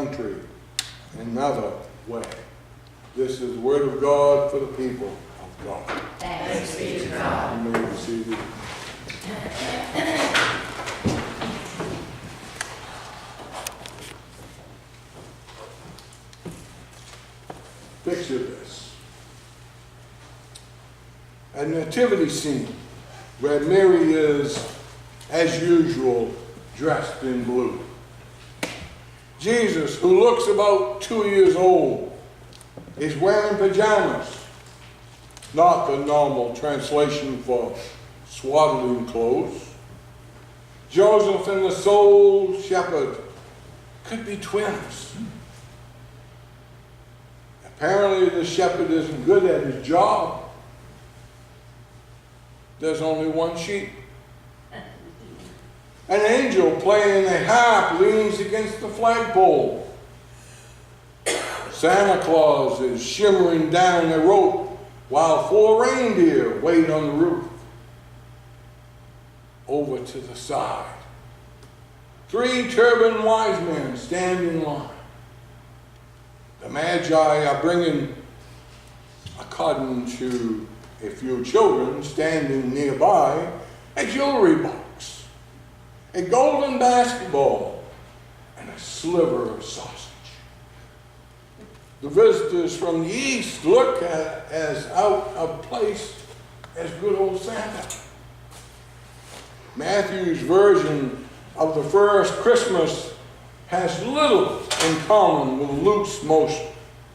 country another way. This is the word of God for the people of God. Thanks be to God. You may be seated. Picture this. A nativity scene where Mary is, as usual, dressed in blue. Jesus, who looks about 2 years old, is wearing pajamas, not the normal translation for swaddling clothes. Joseph and the soul shepherd could be twins. Apparently the shepherd isn't good at his job. There's only one sheep. An angel playing a harp leans against the flagpole. Santa Claus is shimmering down a rope while 4 reindeer wait on the roof. Over to the side, 3 turbaned wise men stand in line. The Magi are bringing, according to a few children standing nearby, a jewelry box, a golden basketball, and a sliver of sausage. The visitors from the east look at as out of place as good old Santa. Matthew's version of the first Christmas has little in common with Luke's most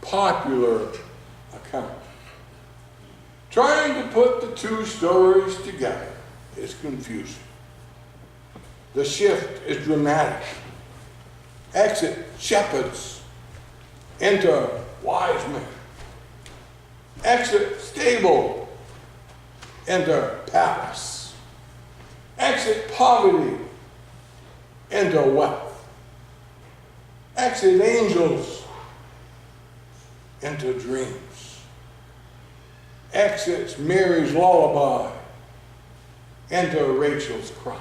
popular account. Trying to put the 2 stories together is confusing. The shift is dramatic. Exit shepherds, enter wise men. Exit stable, enter palace. Exit poverty, enter wealth. Exit angels, enter dreams. Exits Mary's lullaby, enter Rachel's cry.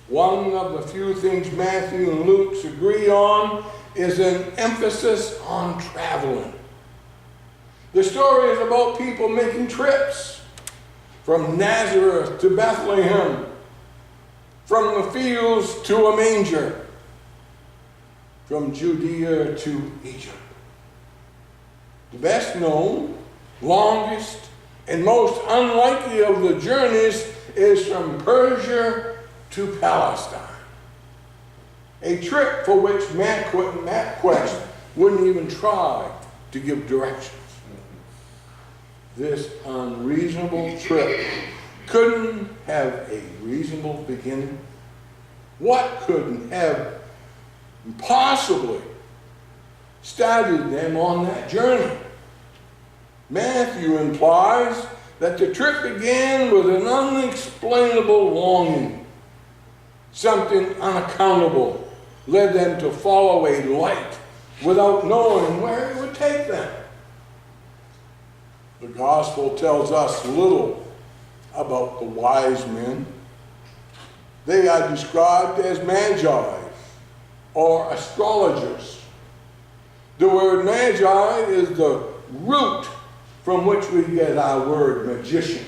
One of the few things Matthew and Luke agree on is an emphasis on traveling. The story is about people making trips from Nazareth to Bethlehem, from the fields to a manger, from Judea to Egypt. The best known, longest, and most unlikely of the journeys is from Persia to Palestine. A trip for which MapQuest wouldn't even try to give directions. This unreasonable trip couldn't have a reasonable beginning. What couldn't have possibly started them on that journey? Matthew implies that the trip began with an unexplainable longing. Something unaccountable led them to follow a light without knowing where it would take them. The gospel tells us little about the wise men. They are described as magi or astrologers. The word magi is the root from which we get our word magician.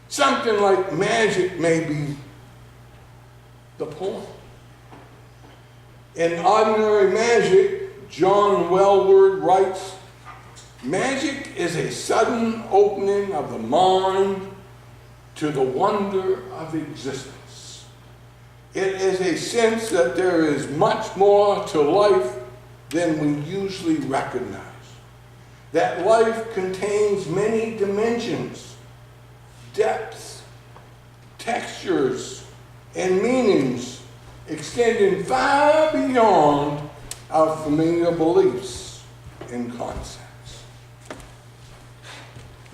Something like magic may be the point. In Ordinary Magic, John Welwood writes, magic is a sudden opening of the mind to the wonder of existence. It is a sense that there is much more to life than we usually recognize. That life contains many dimensions, depths, textures, and meanings extending far beyond our familiar beliefs and concepts.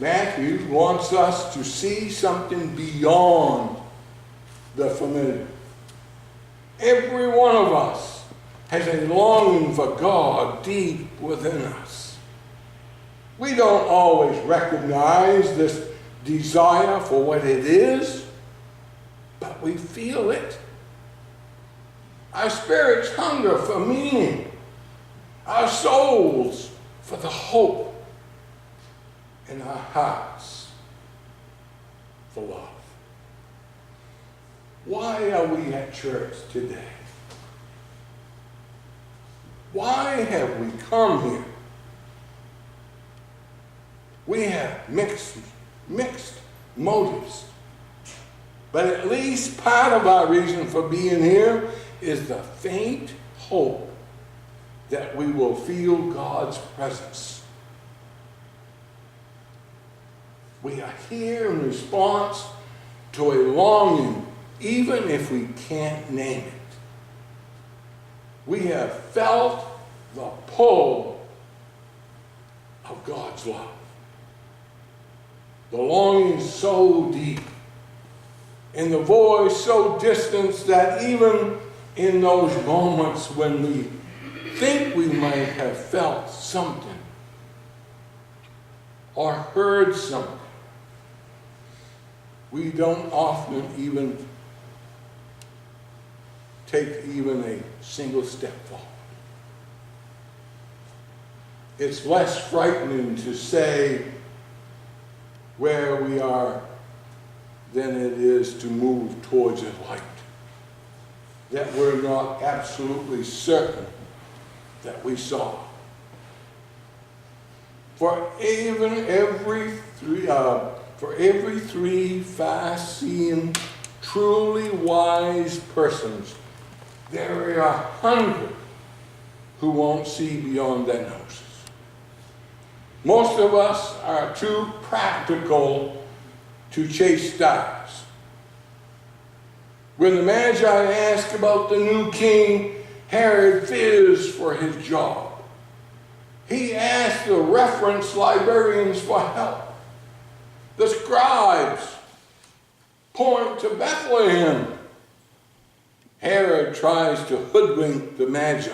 Matthew wants us to see something beyond the familiar. Every one of us has a longing for God deep within us. We don't always recognize this desire for what it is, but we feel it. Our spirits hunger for meaning. Our souls for the hope. And our hearts for love. Why are we at church today? Why have we come here? We have mixed motives. But at least part of our reason for being here is the faint hope that we will feel God's presence. We are here in response to a longing, even if we can't name it. We have felt the pull of God's love. The longing so deep, and the voice so distant that even in those moments when we think we might have felt something or heard something, we don't often even take even a single step forward. It's less frightening to say where we are than it is to move towards a light that we're not absolutely certain that we saw. For every three far-seeing, truly wise persons, there are 100 who won't see beyond their noses. Most of us are too practical to chase stars. When the Magi asked about the new king, Herod fears for his job. He asked the reference librarians for help. The scribes point to Bethlehem. Herod tries to hoodwink the Magi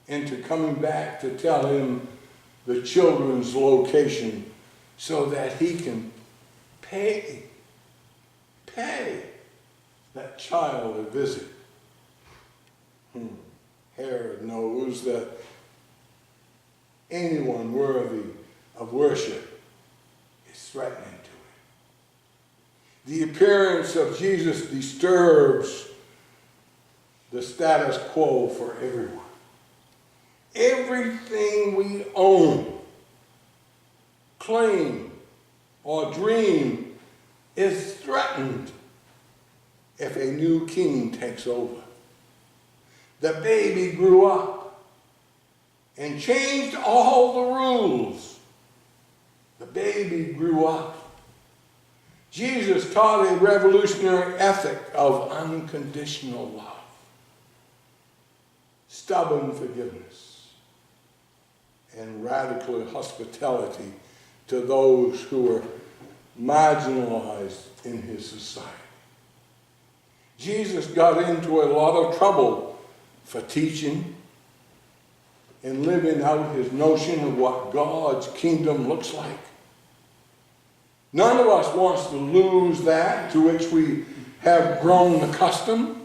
into coming back to tell him the children's location so that he can pay that child a visit. Herod knows that anyone worthy of worship is threatening to him. The appearance of Jesus disturbs the status quo for everyone. Everything we own, claim, or dream is threatened if a new king takes over. The baby grew up and changed all the rules. The baby grew up. Jesus taught a revolutionary ethic of unconditional love, stubborn forgiveness, and radical hospitality to those who were marginalized in his society. Jesus got into a lot of trouble for teaching and living out his notion of what God's kingdom looks like. None of us wants to lose that to which we have grown accustomed.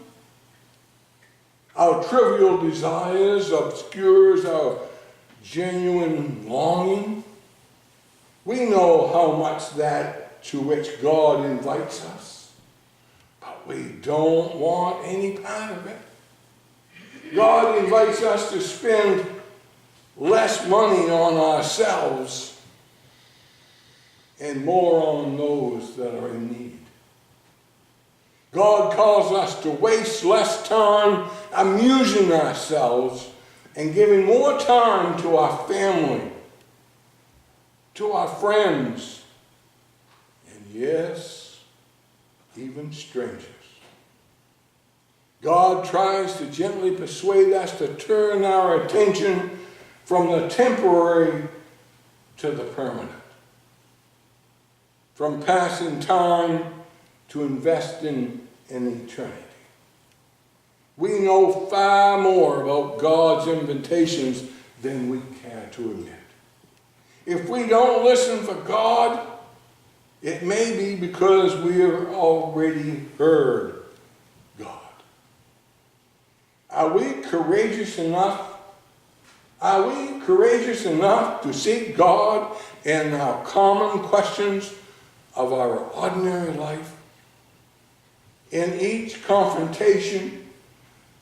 Our trivial desires obscures our genuine longing. We know how much that to which God invites us, but we don't want any part of it. God invites us to spend less money on ourselves and more on those that are in need. God calls us to waste less time amusing ourselves and giving more time to our family, to our friends, and yes, even strangers. God tries to gently persuade us to turn our attention from the temporary to the permanent, from passing time to investing in eternity. We know far more about God's invitations than we care to admit. If we don't listen for God, it may be because we have already heard God. Are we courageous enough? Are we courageous enough to seek God in our common questions of our ordinary life? In each confrontation,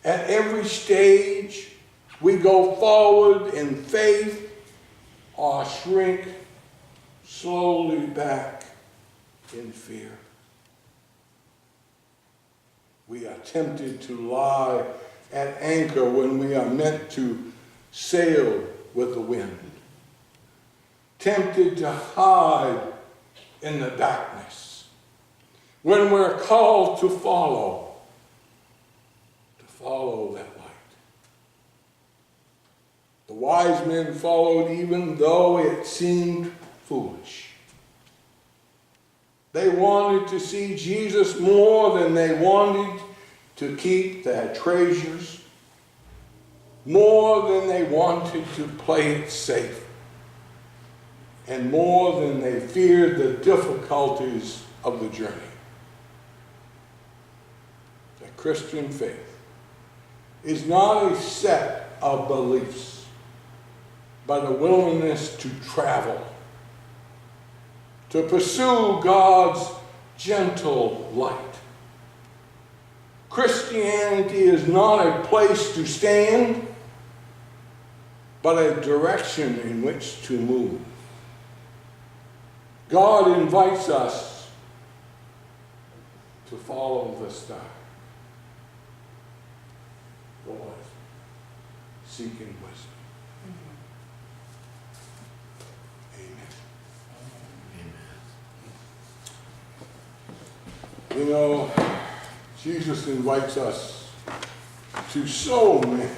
at every stage, we go forward in faith or shrink slowly back in fear. We are tempted to lie at anchor when we are meant to sail with the wind. Tempted to hide in the darkness when we're called to follow that light. The wise men followed even though it seemed foolish. They wanted to see Jesus more than they wanted to keep their treasures, more than they wanted to play it safe, and more than they feared the difficulties of the journey. The Christian faith is not a set of beliefs, but a willingness to travel, to pursue God's gentle light. Christianity is not a place to stand, but a direction in which to move. God invites us to follow the star. Lord, seeking wisdom. Amen. You know, Jesus invites us to so many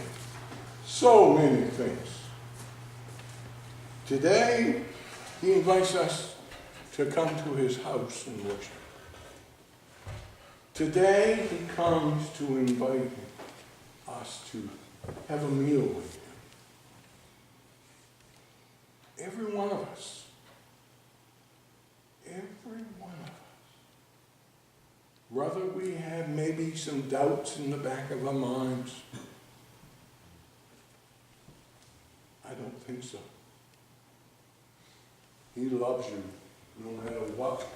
things. Today, he invites us to come to his house and worship. Today, he comes to invite us to have a meal with him. Every one of us, whether we have maybe some doubts in the back of our minds, I don't think so. He loves you no matter what